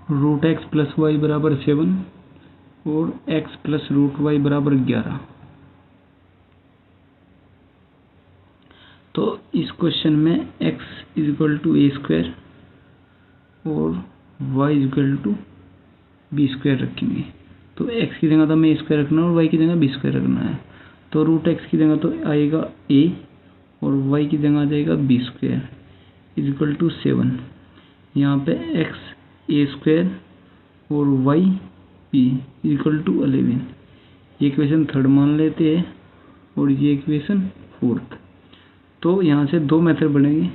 Root x plus Y बराबर 7 और x plus root Y बराबर 11। तो इस क्वेश्चन में x equal to A square और y equal to B square रखेंगे। तो x की जगह तो हमें ए स्क्वायर रखना है और y की जगह बी स्क्वायर रखना है। तो रूट एक्स की जगह तो आएगा a और y की जगह आ जाएगा बी स्क्वायर इक्वल टू 7। यहाँ पे x ए स्क्वायर और y b इक्वल टू 11। ये इक्वेशन थर्ड मान लेते हैं और ये इक्वेशन फोर्थ। तो यहाँ से दो मेथड बनेंगे,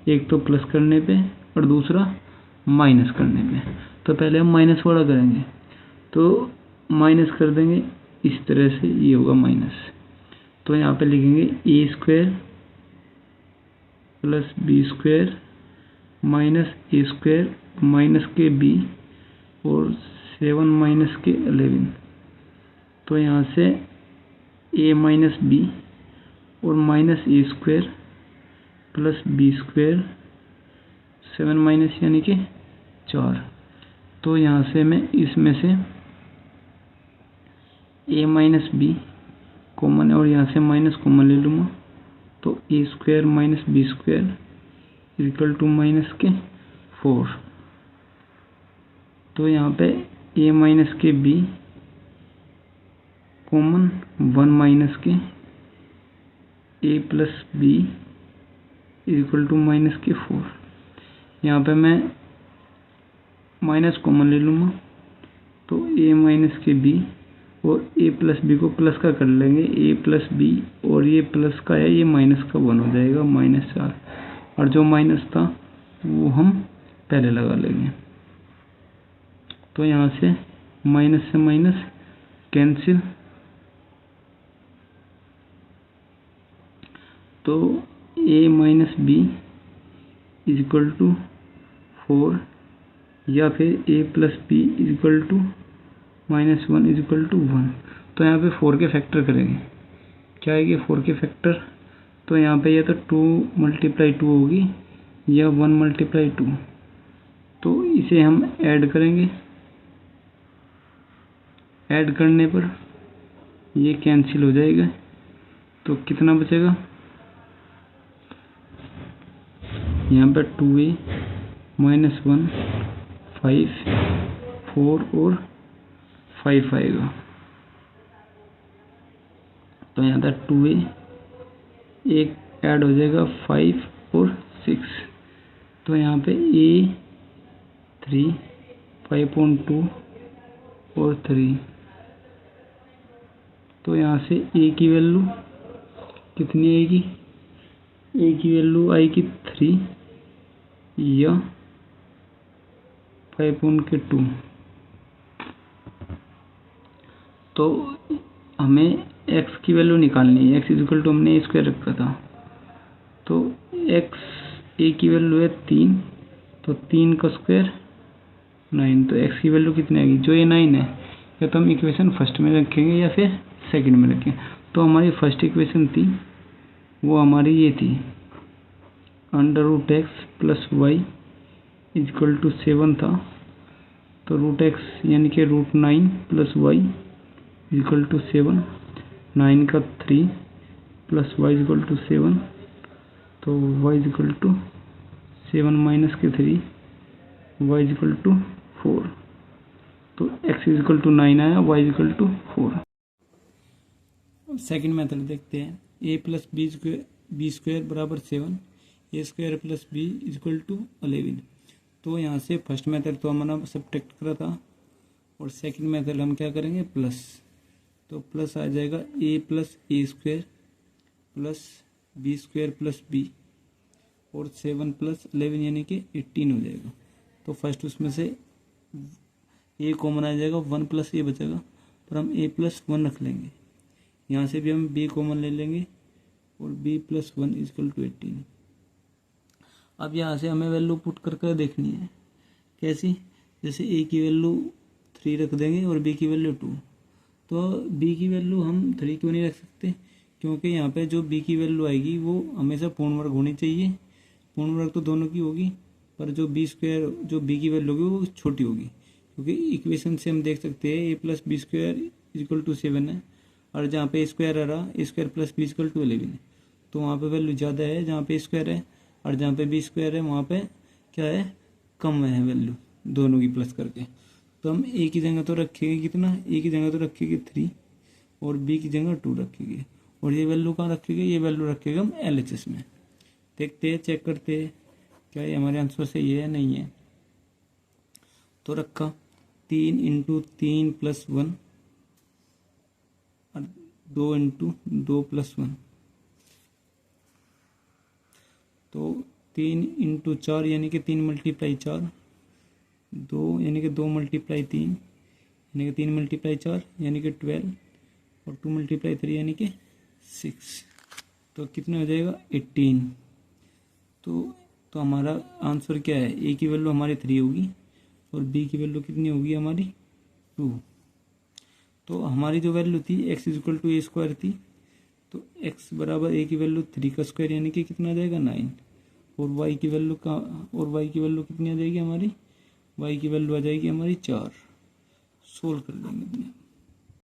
एक तो प्लस करने पे और दूसरा माइनस करने पे। तो पहले हम माइनस वाला करेंगे, तो माइनस कर देंगे इस तरह से, ये होगा माइनस। तो यहाँ पे लिखेंगे a square plus B square minus a square minus के बी और 7 माइनस के 11। तो यहाँ से ए माइनस बी और minus a square plus B square 7 minus यानी कि 4। तो यहाँ से मैं इसमें से ए माइनस बी कॉमन और यहाँ से माइनस कॉमन ले लूँगा। तो a square minus b square equal to minus के 4। तो यहाँ पे ए माइनस के बी कॉमन 1 माइनस के a plus b equal to minus के 4। यहाँ पे मैं माइनस कॉमन ले लूँगा। तो ए माइनस के बी और ए प्लस बी को प्लस का कर लेंगे, ए प्लस बी और ये प्लस का है, ये माइनस का 1 हो जाएगा -4। और जो माइनस था वो हम पहले लगा लेंगे। तो यहाँ से माइनस से माइनस कैंसिल। तो a minus b is equal to 4 या फिर a plus b is equal to -1 is equal to 1। तो यहाँ पे 4 के फैक्टर करेंगे। क्या आएगी 4 के फैक्टर? तो यहाँ पे या तो 2 मल्टीप्लाई 2 होगी या 1 मल्टीप्लाई 2। तो इसे हम ऐड करेंगे। ऐड करने पर ये कैंसिल हो जाएगा। तो कितना बचेगा? यहाँ पर 2a -1 5 4 और 5 आएगा। तो यहाँ पर 2a एक ऐड हो जाएगा 5 और 6। तो यहाँ पे a 3 5.2 और 3। तो यहाँ से a की वैल्यू कितनी आएगी? a की वैल्यू आएगी 3 या 5.2। तो हमें x की वैल्यू निकालनी है। x इक्वल टू हमने स्क्वायर रखा था। तो x a की वैल्यू है 3, तो 3 का स्क्वायर 9। तो x की वैल्यू कितनी आएगी? जो ये 9 है, या तो हम इक्वेशन फर्स्ट में रखेंगे या फिर सेकंड में रखेंगे। तो हमारी फर्स्ट इक्वेशन थी वो हमारी ये थी, √x plus Y equal to 7 था। तो √x यानी कि √9 प्लस वाई इक्वल टू 7, 9 का 3 प्लस वाई इक्वल टू 7। तो वाई इक्वल टू 7 माइनस के 3 वाई इक्वल टू 4। तो x इक्वल टू 9 आया, y equal to 4। Second method देखते हैं। a प्लस बी स्क्वायर बराबर 7, a square plus b equal to 11। तो यहाँ से फर्स्ट मेथड तो हमारा सब्ट्रैक्ट करा था और सेकंड मेथड हम क्या करेंगे? प्लस। तो प्लस आ जाएगा a plus A square plus B square plus B और 7 प्लस 11 यानी कि 18 हो जाएगा। तो फर्स्ट उसमें से a कॉमन आ जाएगा, 1 प्लस a बचेगा, पर हम a प्लस 1 रख लेंगे। यहाँ से भी हम b कॉमन ले लेंगे और b प्लस 1 इक्वल टू 18। अब यहाँ से हमें वैल्यू पुट कर देखनी है। कैसी? जैसे a की वैल्यू 3 रख देंगे और b की वैल्यू 2। तो b की वैल्यू हम 3 क्यों नहीं रख सकते? क्योंकि यहाँ पे जो b की वैल्यू आएगी वो हमेशा पूर्ण वर्ग होनी चाहिए। पूर्ण वर्ग तो दोनों की होगी, पर जो बी स्क्वायर जो बी की वैल्यू होगी वो छोटी होगी, क्योंकि इक्वेशन से हम देख सकते हैं a plus B square equal to 7 है, और जहाँ पे ए स्क्वायर आ रहा a square plus b equal to 11 है, तो वहाँ पे वैल्यू ज़्यादा है जहाँ पे स्क्वायर है, और जहाँ पे बी स्क्वायर है वहाँ पे क्या है, कम है वैल्यू दोनों की प्लस करके। तो हम ए की जगह तो रखेंगे कितना, ए की जगह तो रखेंगे 3 और बी की जगह 2 रखेंगे, और ये वैल्यू कहाँ रखेंगे, ये वैल्यू रखेंगे हम LHS में। देखते हैं, चेक करते हैं क्या ये हमारे आंसर सही है या नहीं है। तो रखा 3 इंटू 3 प्लस 1 और 2 इंटू 2 प्लस 1, तो 3 इंटू 4 यानी कि 3 मल्टीप्लाई 4, 2 यानी कि 2 मल्टीप्लाई 3 यानी कि 3 मल्टीप्लाई 4 यानी कि 12, और 2 मल्टीप्लाई 3 यानी कि 6, तो कितना हो जाएगा 18। तो हमारा आंसर क्या है, ए की वैल्यू हमारी 3 होगी और बी की वैल्यू कितनी होगी हमारी 2। तो हमारी जो वैल्यू थी x equal to A square थी, तो x बराबर ए की वैल्यू 3 का स्क्वायर यानी कि कितना आ जाएगा 9, और y की वैल्यू कितनी आ जाएगी हमारी, y की वैल्यू आ जाएगी हमारी 4। सोल्व कर लेंगे।